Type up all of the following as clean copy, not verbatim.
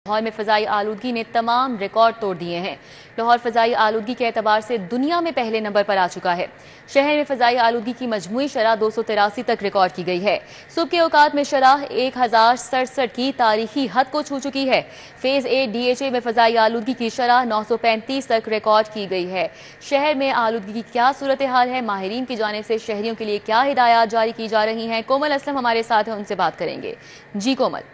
लाहौर में फ़ज़ाई आलूदगी ने तमाम रिकॉर्ड तोड़ दिए हैं। लाहौर फ़ज़ाई आलूदगी के एतबार से दुनिया में पहले नंबर पर आ चुका है। शहर में फ़ज़ाई आलूदगी की मजमूई शरह 283 तक रिकॉर्ड की गई है। सुबह के औकात में शरह 1067 की तारीखी हद को छू चुकी है। फेज़ ए DHA में फ़ज़ाई आलूदगी की शरह 935 तक रिकॉर्ड की गई है। शहर में आलूदगी की क्या सूरत हाल है, माहिरीन की जानिब से शहरियों के लिए क्या हिदायत जारी की जा रही हैं, कोमल असलम हमारे साथ हैं, उनसे बात करेंगे। जी कोमल।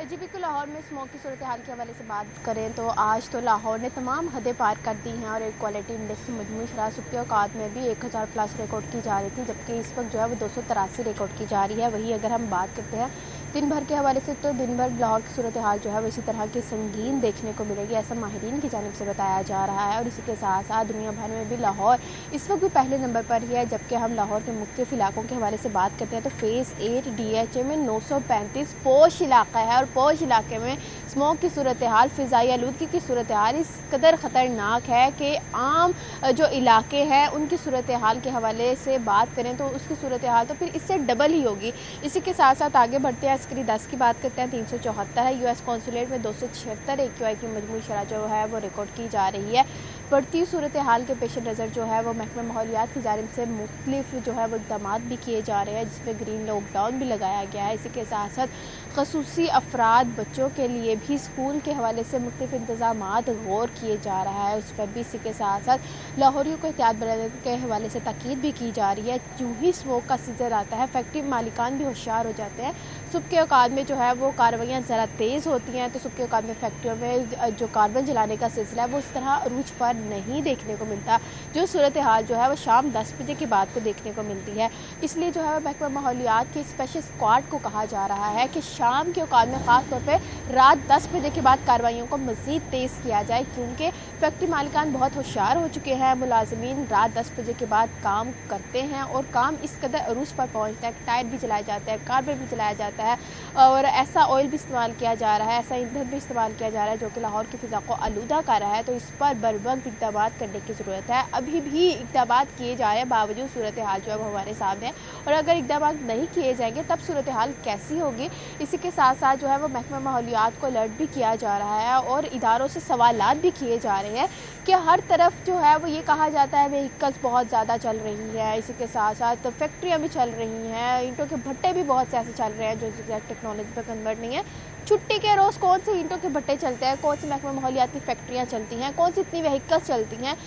जी बिल्कुल, लाहौर में स्मोक की सूरत हाल के हवाले से बात करें तो आज तो लाहौर ने तमाम हदें पार कर दी हैं और एयर क्वालिटी इंडेक्स की मजमूई शरह सुबह के औकात में भी 1000 प्लस रिकॉर्ड की जा रही थी, जबकि इस वक्त जो है वो 283 रिकॉर्ड की जा रही है। वहीं अगर हम बात करते हैं दिन भर के हवाले से तो दिन भर लाहौर की सूरत हाल जो है वो इसी तरह की संगीन देखने को मिलेगी, ऐसा माहिरीन की जानिब से बताया जा रहा है। और इसी के साथ साथ दुनिया भर में भी लाहौर इस वक्त भी पहले नंबर पर ही है। जबकि हम लाहौर के मुख्तलिफ इलाकों के हवाले से बात करते हैं तो फेज़ 8 DHA में 935 पोश इलाका है और पोश इलाके में स्मोक की सूरत हाल, फ़िज़ाई आलूदगी की सूरत हाल इस कदर ख़तरनाक है कि आम जो इलाके हैं उनकी सूरत हाल के हवाले से बात करें तो उसकी सूरत हाल तो फिर इससे डबल ही होगी। इसी के साथ साथ आगे बढ़ते हैं, अस्करी 10 की बात करते हैं 374 है। US कौंसुलेट में 276 AQI की मजमूई शरह जो है वो रिकॉर्ड की जा रही है। बढ़ती सूरत हाल के पेश नज़र जो है वो महकमा माहौलियात की जानिब से मुख्तलिफ जो है वो इक़दाम भी किए जा रहे हैं, जिसमें ग्रीन लॉकडाउन भी लगाया गया है। इसी के साथ साथ ख़ुसूसी अफराद बच्चों के लिए भी स्कूल के हवाले से मुख्तलिफ इंतज़ामात गौर किए जा रहा है, उस पर भी। इसी के साथ साथ लाहौरियों को एहतियात बरतने के हवाले से ताकीद भी की जा रही है। यूँ ही स्मोक का सीज़न आता है, फैक्ट्री मालिकान भी होशियार हो जाते हैं। सुबह के औकात में जो है वो कार्रवाइयाँ ज़रा तेज़ होती हैं, तो सुबह के औकात में फैक्ट्रियों में जो कार्बन जलाने का सिलसिला है वो इस तरह अरूज पर नहीं देखने को मिलता, जो सूरत हाल जो है वो शाम 10 बजे के बाद को देखने को मिलती है। इसलिए जो है महकमा माहौलियात के स्पेशल स्क्वाड को कहा जा रहा है कि शाम के औकात में ख़ास तौर पर रात 10 बजे के बाद कार्रवाइयों को मज़ीद तेज़ किया जाए, क्योंकि फैक्ट्री मालिकान बहुत होशियार हो चुके हैं। मुलाजमीन रात 10 बजे के बाद काम करते हैं और काम इस कदर अरूज पर पहुँचता है, टायर भी जलाया जाता है, कार्बन भी जलाया जाता है और ऐसा ऑयल भी इस्तेमाल किया जा रहा है, ऐसा ईंधन भी इस्तेमाल किया जा रहा है जो कि लाहौर की फ़िज़ा को आलूदा कर रहा है। तो इस पर बरवक्त इक़दाम करने की ज़रूरत है। अभी भी इक़दाम किए जा रहे हैं, बावजूद सूरत हाल जो है वो हमारे सामने, और अगर इक़दाम नहीं किए जाएंगे तब सूरत हाल कैसी होगी। इसी के साथ साथ जो है वो महकमा माहौलियात को अलर्ट भी किया जा रहा है और इदारों से सवालात भी किए जा रहे हैं कि हर तरफ जो है वो ये कहा जाता है व्हीकल्स बहुत ज़्यादा चल रही है, इसी के साथ साथ फैक्ट्रियाँ भी चल रही हैं, ईंटों के भट्टे भी बहुत से ऐसे चल रहे हैं जो टेक्नोलॉजी पर कन्वर्ट नहीं है। छुट्टी के रोज़ कौन से ईंटों के भट्टे चलते हैं, कौन सी महकमा माहौलियात की फैक्ट्रियाँ चलती हैं, कौन सी इतनी व्हीकल्स चलती हैं।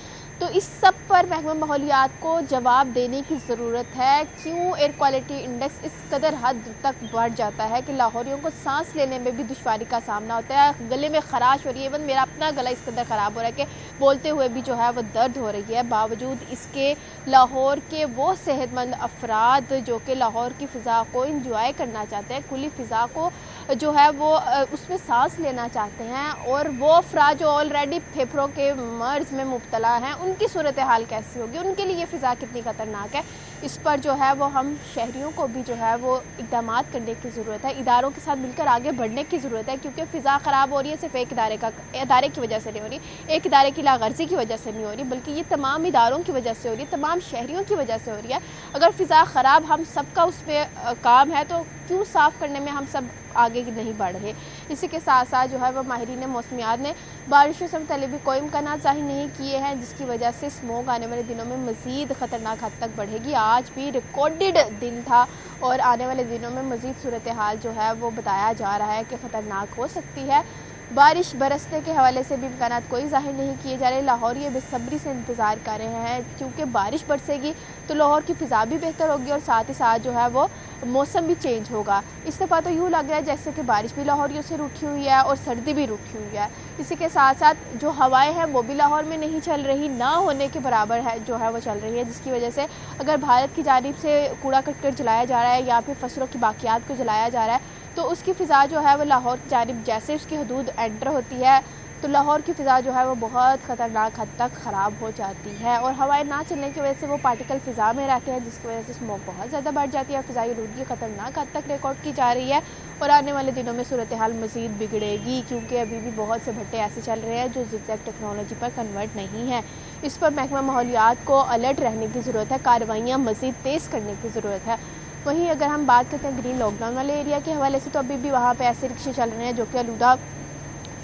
तो इस सब पर महकमा माहौलियात को जवाब देने की ज़रूरत है। क्यों एयर क्वालिटी इंडेक्स इस कदर हद तक बढ़ जाता है कि लाहौरियों को सांस लेने में भी दुश्वारी का सामना होता है, गले में खराश हो रही है। इवन मेरा अपना गला इस कदर ख़राब हो रहा है कि बोलते हुए भी जो है वो दर्द हो रही है। बावजूद इसके लाहौर के वो सेहतमंद अफराद जो कि लाहौर की फ़िज़ा को इंजॉय करना चाहते हैं, खुली फ़िज़ा को जो है वो उसमें सांस लेना चाहते हैं, और वो अफराद जो ऑलरेडी फेफड़ों के मर्ज़ में मुब्तला हैं, उनकी सूरत हाल कैसी होगी, उनके लिए फ़िज़ा कितनी ख़तरनाक है। इस पर जो है वो हम शहरियों को भी जो है वो इक़दाम करने की ज़रूरत है, इदारों के साथ मिलकर आगे बढ़ने की ज़रूरत है, क्योंकि फ़िज़ा ख़राब हो रही है सिर्फ एक इदारे की वजह से नहीं हो रही, एक इदारे की लागर्जी की वजह से नहीं हो रही, बल्कि ये तमाम इदारों की वजह से हो रही है, तमाम शहरियों की वजह से हो रही है। अगर फ़िज़ा ख़राब हम सबका उस पर काम है तो क्यों साफ़ करने में हम सब आगे नहीं बढ़ रहे। इसी के साथ साथ जो है वो माहिरीन मौसमियात ने बारिशों से मुतल्लिक़ भी कोई इम्कानात ज़ाहिर नहीं किए हैं, जिसकी वजह से स्मोक आने वाले दिनों में मज़ीद ख़तरनाक हद तक बढ़ेगी। आज भी रिकॉर्डेड दिन था और आने वाले दिनों में मज़ीद सूरत हाल जो है वो बताया जा रहा है कि ख़तरनाक हो सकती है। बारिश बरसने के हवाले से भी इम्कानात कोई ज़ाहिर नहीं किए जा रहे। लाहौरी बेसब्री से इंतज़ार कर रहे हैं, क्योंकि बारिश बरसेगी तो लाहौर की फ़िज़ा भी बेहतर होगी और साथ ही साथ जो है वो मौसम भी चेंज होगा। इस दफ़ा तो यूँ लग रहा है जैसे कि बारिश भी लाहौरियों से रूठी हुई है और सर्दी भी रूठी हुई है। इसी के साथ साथ जो हवाएं हैं वो भी लाहौर में नहीं चल रही, ना होने के बराबर है जो है वो चल रही है, जिसकी वजह से अगर भारत की जानिब से कूड़ा करकट जलाया जा रहा है या फिर फसलों की बाकियात को जलाया जा रहा है, तो उसकी फ़िज़ा जो है वो लाहौर की जानिब जैसे उसकी हदूद एंटर होती है तो लाहौर की फ़िज़ा जो है वो बहुत ख़तरनाक हद तक ख़राब हो जाती है, और हवाएं ना चलने की वजह से वो पार्टिकल फ़िज़ा में रहते हैं, जिसकी वजह से स्मोक बहुत ज़्यादा बढ़ जाती है। फ़िज़ाई आलूदगी ख़तरनाक हद तक रिकॉर्ड की जा रही है और आने वाले दिनों में सूरत हाल मज़ीद बिगड़ेगी, क्योंकि अभी भी बहुत से भट्टे ऐसे चल रहे हैं जो ज़िगज़ैग टेक्नोलॉजी पर कन्वर्ट नहीं है। इस पर महकमा माहौलियात को अलर्ट रहने की ज़रूरत है, कार्रवाइयाँ मज़ीद तेज़ करने की ज़रूरत है। वहीं अगर हम बात करते हैं ग्रीन लॉकडाउन वाले एरिया के हवाले से, तो अभी भी वहाँ पे ऐसे रिक्शे चल रहे हैं जो कि आलूदा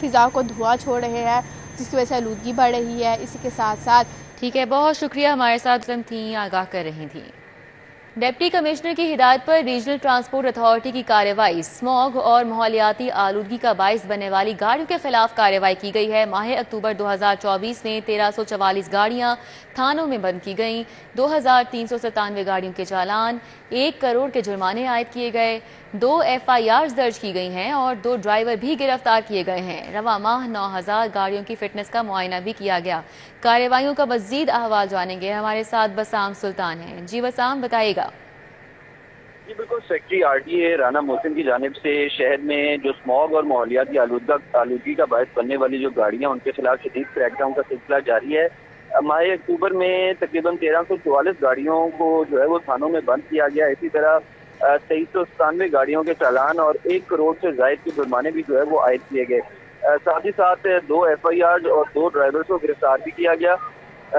फिजा को धुआं छोड़ रहे हैं, जिसकी वजह से आलूदगी बढ़ रही है। इसी के साथ साथ ठीक है, बहुत शुक्रिया, हमारे साथ थी, आगाह कर रही थी। डिप्टी कमिश्नर की हिदायत पर रीजनल ट्रांसपोर्ट अथॉरिटी की कार्रवाई, स्मॉग और माहौलियाती आलूदगी का बाइस बनने वाली गाड़ियों के खिलाफ कार्रवाई की गई है। माह अक्टूबर 2024 में 1344 गाड़ियां थानों में बंद की गईं, 2397 गाड़ियों के चालान, 1 करोड़ के जुर्माने आयद किए गए, 2 FIRs दर्ज की गई हैं और 2 ड्राइवर भी गिरफ्तार किए गए हैं। रवा माह 9000 गाड़ियों की फिटनेस का मुआयना भी किया गया। कार्रवाइयों का मजीद अहवाल जानेंगे, हमारे साथ बसाम सुल्तान हैं। जी बसाम, बताइएगा। जी बिल्कुल, सेक्रेटरी RTA राना मोहसिन की जानिब से शहर में जो स्मॉग और माहौलियाती आलूदगी का बायस बनने वाली जो गाड़ियां, उनके खिलाफ शदीद क्रैकडाउन का सिलसिला जारी है। माह अक्टूबर में तकरीबन 1344 गाड़ियों को जो है वो थानों में बंद किया गया। इसी तरह 2397 गाड़ियों के चालान और 1 करोड़ से जायद के जुर्माने भी जो है वो आयद किए गए। साथ ही साथ 2 FIRs और 2 ड्राइवर्स को गिरफ्तार भी किया गया।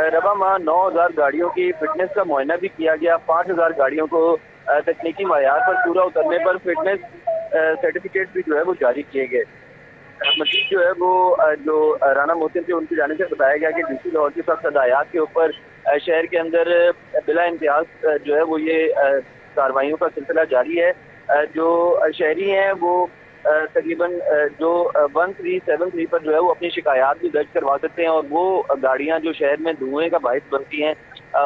रवा माह 9000 गाड़ियों की फिटनेस का मुआयना भी किया गया। 5000 गाड़ियों को तकनीकी मायार पर पूरा उतरने पर फिटनेस सर्टिफिकेट भी जो है वो जारी किए गए। मजीद जो है वो जो राना मोहसिन थे, उनकी जानिब से बताया गया कि DC लाहौर की सख्त हदायत के ऊपर शहर के अंदर बिला इम्तियाज जो है वो ये कार्रवाइयों का सिलसिला जारी है। जो शहरी हैं वो तकरीबन जो 1373 पर जो है वो अपनी शिकायत भी दर्ज करवा सकते हैं और वो गाड़ियां जो शहर में धुएं का बायस बनती हैं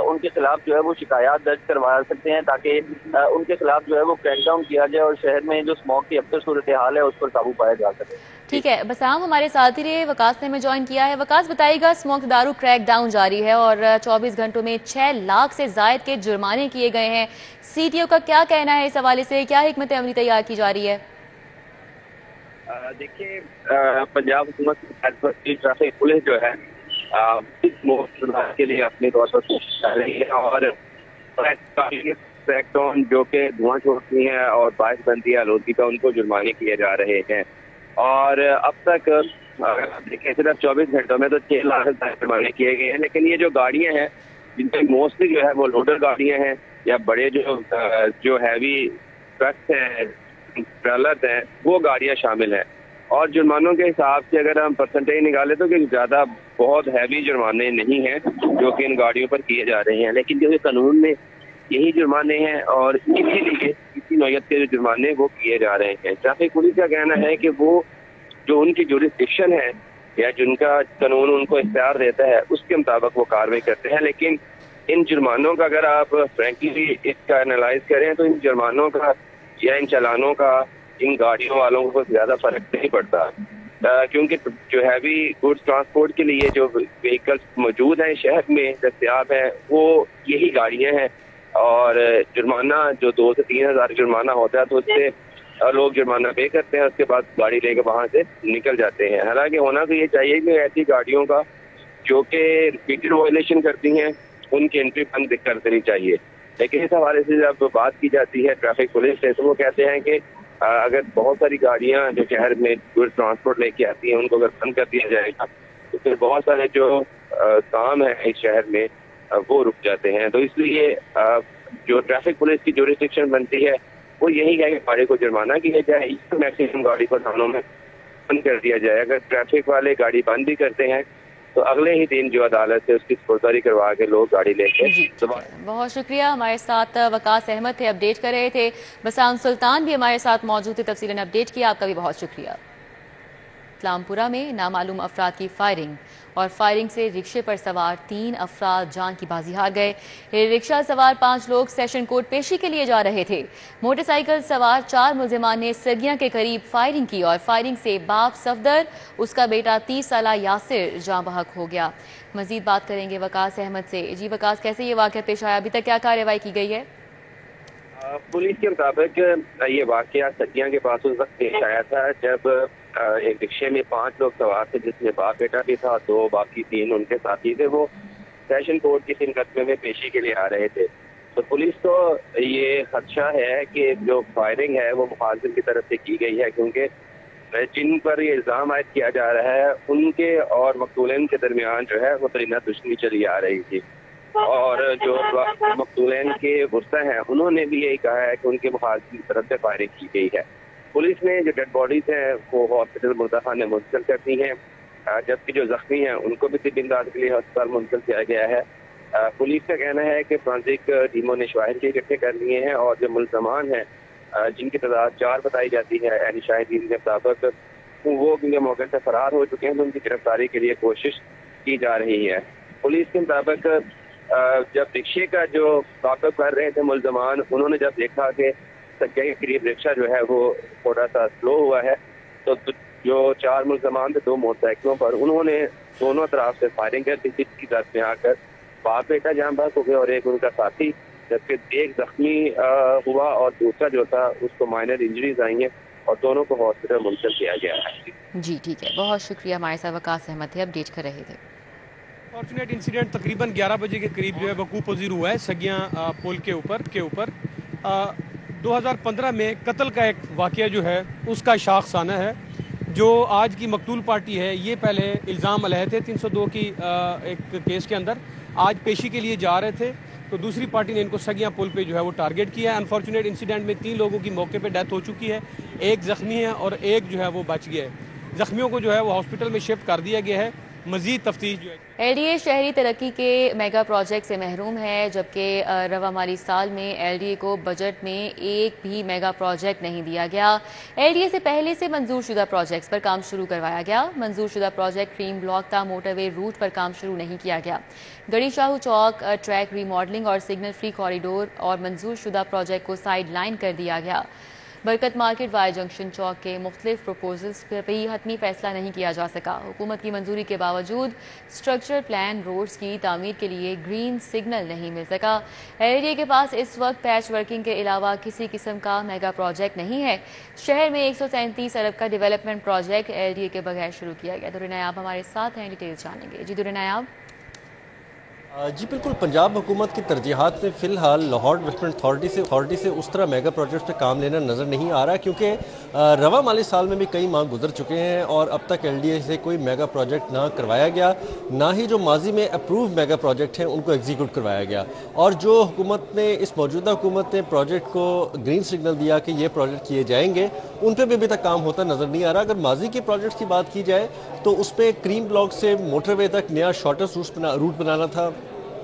उनके खिलाफ जो है वो शिकायत दर्ज करवा सकते हैं, ताकि उनके खिलाफ जो है वो क्रैकडाउन किया जाए और शहर में जो स्मॉग की अब तक सूरत हाल है उस पर काबू पाया जा सके। ठीक है बसाम, हमारे साथ ही रहे, वकास ने हमें ज्वाइन किया है। वकास, बताइएगा, स्मॉग दारू क्रैकडाउन जारी है और 24 घंटों में 6 लाख से जायद के जुर्माने किए गए हैं। CTO का क्या कहना है इस हवाले से, क्या हिकमत अमली तैयार की जा रही है? देखिए, पंजाब हुकूमत की ट्रैफिक पुलिस जो है सुधार के लिए अपने तौर पर कोशिश कर रही है और क्रैकडाउन जो कि धुआं छोड़ती हैं और बायस बनती है आलूदगी का, उनको जुर्माने किए जा रहे हैं। और अब तक अगर आप देखें सिर्फ 24 घंटों में तो 6 लाख जुर्माने किए गए हैं। लेकिन ये जो गाड़ियां हैं जिनमें मोस्टली जो है वो लोडर गाड़ियां हैं या बड़े जो हैवी ट्रक्स हैं, ट्रेलर हैं, वो गाड़ियां शामिल हैं। और जुर्मानों के हिसाब से अगर हम परसेंटेज निकालें तो कि ज़्यादा बहुत हैवी जुर्माने नहीं हैं जो कि इन गाड़ियों पर किए जा रहे हैं, लेकिन जो कानून में यही जुर्माने हैं और इसीलिए इसी नौयत के जो जुर्माने वो किए जा रहे हैं। ट्रैफिक पुलिस का कहना है कि वो जो उनकी जुरिस्डिक्शन है या जिनका कानून उनको इख्तियार देता है उसके मुताबिक वो कार्रवाई करते हैं। लेकिन इन जुर्मानों का अगर आप फ्रेंकली इसका एनालाइज करें तो इन जुर्मानों का या इन चालानों का इन गाड़ियों वालों को ज़्यादा फर्क नहीं पड़ता, क्योंकि जो हैवी गुड्स ट्रांसपोर्ट के लिए जो व्हीकल्स मौजूद हैं शहर में दस्तियाब हैं वो यही गाड़ियां हैं। और जुर्माना जो 2 से 3 हज़ार जुर्माना होता है तो उससे लोग जुर्माना पे करते हैं, उसके बाद गाड़ी लेकर वहाँ से निकल जाते हैं। हालांकि होना तो ये चाहिए कि ऐसी गाड़ियों का जो कि रिपीटेड वायलेशन करती हैं उनकी एंट्री बंद कर देनी चाहिए। लेकिन इस हवाले से जब बात की जाती है ट्रैफिक पुलिस से तो वो कहते हैं कि अगर बहुत सारी गाड़ियां जो शहर में गुड्स ट्रांसपोर्ट लेके आती हैं उनको अगर बंद कर दिया जाएगा तो फिर बहुत सारे जो काम है इस शहर में वो रुक जाते हैं। तो इसलिए जो ट्रैफिक पुलिस की जुरिस्डिक्शन बनती है वो यही है कि गाड़ी को जुर्माना किया जाए, मैक्सिमम गाड़ी को थानों में बंद कर दिया जाए। अगर ट्रैफिक वाले गाड़ी बंद भी करते हैं तो अगले ही दिन जो अदालत से उसकी सपुर्दगी करवा के लोग गाड़ी लेके। बहुत शुक्रिया, हमारे साथ वकास अहमद थे, अपडेट कर रहे थे। बसाम सुल्तान भी हमारे साथ मौजूद थे, तफसीलन अपडेट किया, आपका भी बहुत शुक्रिया। इस्लामपुरा में नामालूम अफराद की फायरिंग और फायरिंग से रिक्शे पर सवार 3 अफराद जान की बाजी हार गए। रिक्शा सवार 5 लोग सेशन कोर्ट पेशी के लिए जा रहे थे। मोटरसाइकिल सवार 4 मुलजिमान ने सगिया के करीब फायरिंग की और फायरिंग से बाप सफदर, उसका बेटा 30 साला यासिर जाँ बहक हो गया। मजीद बात करेंगे वकास अहमद से। जी वकास, कैसे ये वाक़या पेश आया, अभी तक क्या कार्रवाई की गई है? पुलिस के मुताबिक ये वाक़या सगिया के पास उस वक्त पेश आया था जब एक रिक्शे में 5 लोग सवार थे जिसमें बाप बेटा भी था, 2 बाकी 3 उनके साथी थे। वो सेशन कोर्ट के मुकदमे में पेशी के लिए आ रहे थे। तो पुलिस को ये खदशा है कि जो फायरिंग है वो मुखालिफ की तरफ से की गई है, क्योंकि जिन पर ये इल्ज़ाम आयद किया जा रहा है उनके और मकतूलन के दरमियान जो है वो तरीना दुश्मनी चली आ रही थी। और जो मकतूलैन के वुस्ता हैं उन्होंने भी यही कहा है कि उनके मुखालिफिन की तरफ से फायरिंग की गई है। पुलिस ने जो डेड बॉडीज हैं वो हॉस्पिटल मुर्दा में मुंतकिल कर दी हैं, जबकि जो जख्मी हैं उनको भी तिब्बी इमदाद के लिए अस्पताल मुंतकिल किया गया है। पुलिस का कहना है कि फ्रांसिक टीमों ने शवाहिद के इकट्ठे कर लिए हैं और जो मुल्ज़मान हैं जिनकी तादाद 4 बताई जाती है यानी शाहिदीन के मुताबिक, वो क्योंकि मौके से फरार हो चुके हैं तो उनकी गिरफ्तारी के लिए कोशिश की जा रही है। पुलिस के मुताबिक जब रिक्शे का जो ताक़ब कर रहे थे मुल्ज़मान, उन्होंने जब देखा कि सज्जा के करीब रिक्शा जो है वो थोड़ा सा स्लो हुआ है तो जो 4 मुल्ज़मान थे 2 मोटरसाइकिलों पर, उन्होंने दोनों तरफ से फायरिंग कर दी, जिसकी दर्द में आकर बाप बेटा जान बहक हो गए और एक उनका साथी, जबकि एक जख्मी हुआ और दूसरा जो था उसको माइनर इंजरीज आई हैं और दोनों को हॉस्पिटल मुंतकिल किया गया है। जी ठीक है, बहुत शुक्रिया। हमारे साथ वकास अहमद थे, अपडेट कर रहे थे। फॉर्चुनेट इंसिडेंट तकरीबन 11 बजे के करीब जो है वकूफ़ पज़ीर हुआ है सगियां पुल के ऊपर 2015 में कत्ल का एक वाक़या जो है उसका शाखसाना है। जो आज की मकतूल पार्टी है ये पहले इल्ज़ाम अलह थे 302 की एक केस के अंदर, आज पेशी के लिए जा रहे थे तो दूसरी पार्टी ने इनको सगियां पुल पे जो है वो टारगेट किया है। अनफॉर्चुनेट इंसिडेंट में 3 लोगों की मौके पे डेथ हो चुकी है, एक ज़ख्मी है और एक जो है वो बच गया है। ज़ख्मियों को जो है वो हॉस्पिटल में शिफ्ट कर दिया गया है। मजीद तफ्तीश जो है एलडीए शहरी तरक्की के मेगा प्रोजेक्ट से महरूम है, जबकि रवा माली साल में एलडीए को बजट में एक भी मेगा प्रोजेक्ट नहीं दिया गया। एलडीए से पहले से मंजूर शुदा प्रोजेक्ट्स पर काम शुरू करवाया गया। मंजूर शुदा प्रोजेक्ट क्रीम ब्लॉक था मोटरवे रूट पर काम शुरू नहीं किया गया। गड़ी शाहू चौक ट्रैक रीमॉडलिंग और सिग्नल फ्री कॉरिडोर और मंजूर शुदा प्रोजेक्ट को साइड लाइन कर दिया गया। बरकत मार्केट वाई जंक्शन चौक के मुख्तलिफ प्रपोजल्स पर भी हतमी फैसला नहीं किया जा सका। हुकूमत की मंजूरी के बावजूद स्ट्रक्चर प्लान रोड्स की तामीर के लिए ग्रीन सिग्नल नहीं मिल सका। एलडीए के पास इस वक्त पैच वर्किंग के अलावा किसी किस्म का मेगा प्रोजेक्ट नहीं है। शहर में 133 अरब का डेवलपमेंट प्रोजेक्ट एलडीए के बगैर शुरू किया गया। दुर्र नायाब हमारे साथ हैं, डिटेल्स जानेंगे। जी दुर्र नायाब। जी बिल्कुल, पंजाब हुकूमत की तरजीहात में फ़िलहाल लाहौर डेवलपमेंट अथॉरिटी से उस तरह मेगा प्रोजेक्ट्स पे काम लेना नज़र नहीं आ रहा, क्योंकि रवा माली साल में भी कई माह गुजर चुके हैं और अब तक एलडीए से कोई मेगा प्रोजेक्ट ना करवाया गया, ना ही जो माजी में अप्रूव मेगा प्रोजेक्ट हैं उनको एग्जीक्यूट करवाया गया। और जो हुकूमत ने इस मौजूदा हुकूमत ने प्रोजेक्ट को ग्रीन सिग्नल दिया कि ये प्रोजेक्ट किए जाएंगे, उन पर भी अभी तक काम होता नज़र नहीं आ रहा। अगर माजी के प्रोजेक्ट्स की बात की जाए तो उस पर क्रीम ब्लॉक से मोटरवे तक नया शॉर्टेस्ट रूट बनाना था।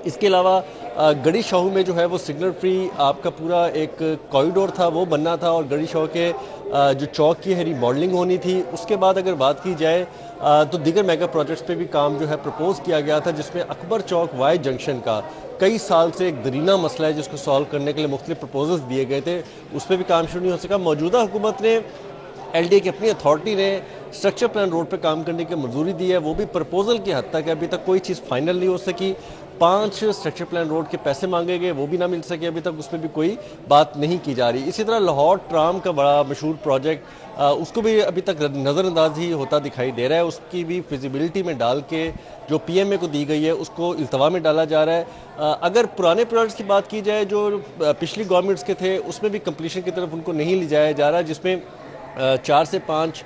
इसके अलावा गड़ी शाहू में जो है वो सिग्नल फ्री आपका पूरा एक कॉरिडोर था वो बनना था और गड़ी शाहू के जो चौक की है रिमॉडलिंग होनी थी। उसके बाद अगर बात की जाए तो दीगर मेगा प्रोजेक्ट्स पे भी काम जो है प्रपोज किया गया था, जिसमें अकबर चौक वाई जंक्शन का कई साल से एक दरीना मसला है जिसको सॉल्व करने के लिए मुख्तलिफ प्रपोजल्स दिए गए थे, उस पर भी काम शुरू नहीं हो सका। मौजूदा हुकूमत ने एलडीए की अपनी अथॉरिटी ने स्ट्रक्चर प्लान रोड पर काम करने की मंजूरी दी है, वो भी प्रपोजल की हद तक है, अभी तक कोई चीज़ फाइनल नहीं हो सकी। 5 स्ट्रक्चर प्लान रोड के पैसे मांगे गए, वो भी ना मिल सके, अभी तक उसमें भी कोई बात नहीं की जा रही। इसी तरह लाहौर ट्राम का बड़ा मशहूर प्रोजेक्ट उसको भी अभी तक नज़रअंदाज ही होता दिखाई दे रहा है। उसकी भी फिजिबिलिटी में डाल के जो पीएमए को दी गई है उसको इल्तवा में डाला जा रहा है। अगर पुराने प्रोजेक्ट्स की बात की जाए जो पिछली गवर्नमेंट्स के थे, उसमें भी कंप्लीशन की तरफ उनको नहीं ले जाया जा रहा, जिसमें 4 से 5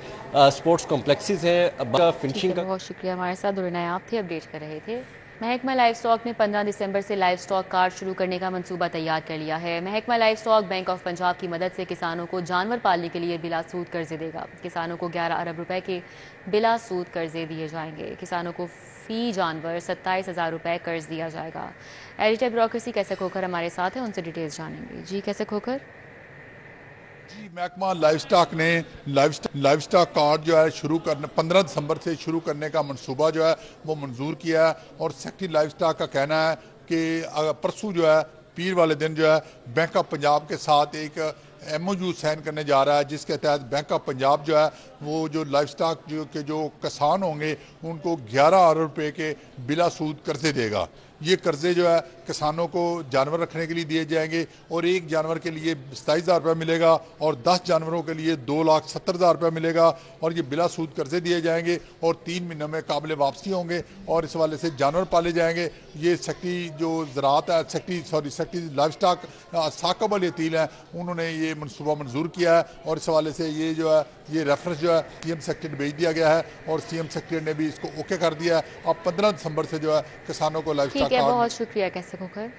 स्पोर्ट्स कॉम्प्लेक्सेस हैं। फिनिशिंग का बहुत शुक्रिया। हमारे साथ दुर्र नायाब थे, अपडेट कर रहे थे। महकमा लाइफ स्टॉक ने 15 दिसंबर से लाइफ स्टॉक कार्ड शुरू करने का मंसूबा तैयार कर लिया है। महकमा life stock bank of Punjab की मदद से किसानों को जानवर पालने के लिए बिला सूद कर्जे देगा। किसानों को 11 अरब रुपए के बिला सूद कर्जे दिए जाएंगे। किसानों को फी जानवर 27,000 रुपए कर्ज दिया जाएगा। एडिटर ब्यूरोक्रेसी कैसे खोकर हमारे साथ है, उनसे डिटेल्स जानेंगे। जी कैसे खोकर। जी, महकमा लाइफ स्टॉक ने लाइफ स्टॉक कार्ड जो है शुरू करने 15 दिसंबर से शुरू करने का मंसूबा जो है वो मंजूर किया है और सेक्रेटरी लाइफ स्टॉक का कहना है कि परसों जो है पीर वाले दिन जो है बैंक ऑफ पंजाब के साथ एक MOU साइन करने जा रहा है, जिसके तहत बैंक ऑफ पंजाब जो है वो जो लाइफ स्टॉक जो किसान होंगे उनको 11 अरब रुपए के बिला सूद कर्जे देगा। ये कर्जे जो है किसानों को जानवर रखने के लिए दिए जाएंगे और एक जानवर के लिए 27,000 रुपये मिलेगा और 10 जानवरों के लिए 2,70,000 रुपये मिलेगा और ये बिला सूद कर्जे दिए जाएंगे और 3 महीनों में काबिल वापसी होंगे और इस वाले से जानवर पाले जाएंगे। ये सेक्रेटरी जो ज़राअत है सेक्रेटरी लाइफ स्टॉक साकब अल यतील हैं, उन्होंने ये मनसूबा मंजूर किया है और इस हवाले से ये जो है ये रेफरेंस जो है CM सेक्रेटरी भेज दिया गया है और CM सेक्रेटरी ने भी इसको ओके कर दिया है। अब 15 दिसंबर से जो है किसानों को लाइफ स्टॉक ठीक है, कार्ड बहुत शुक्रिया कैसे होकर।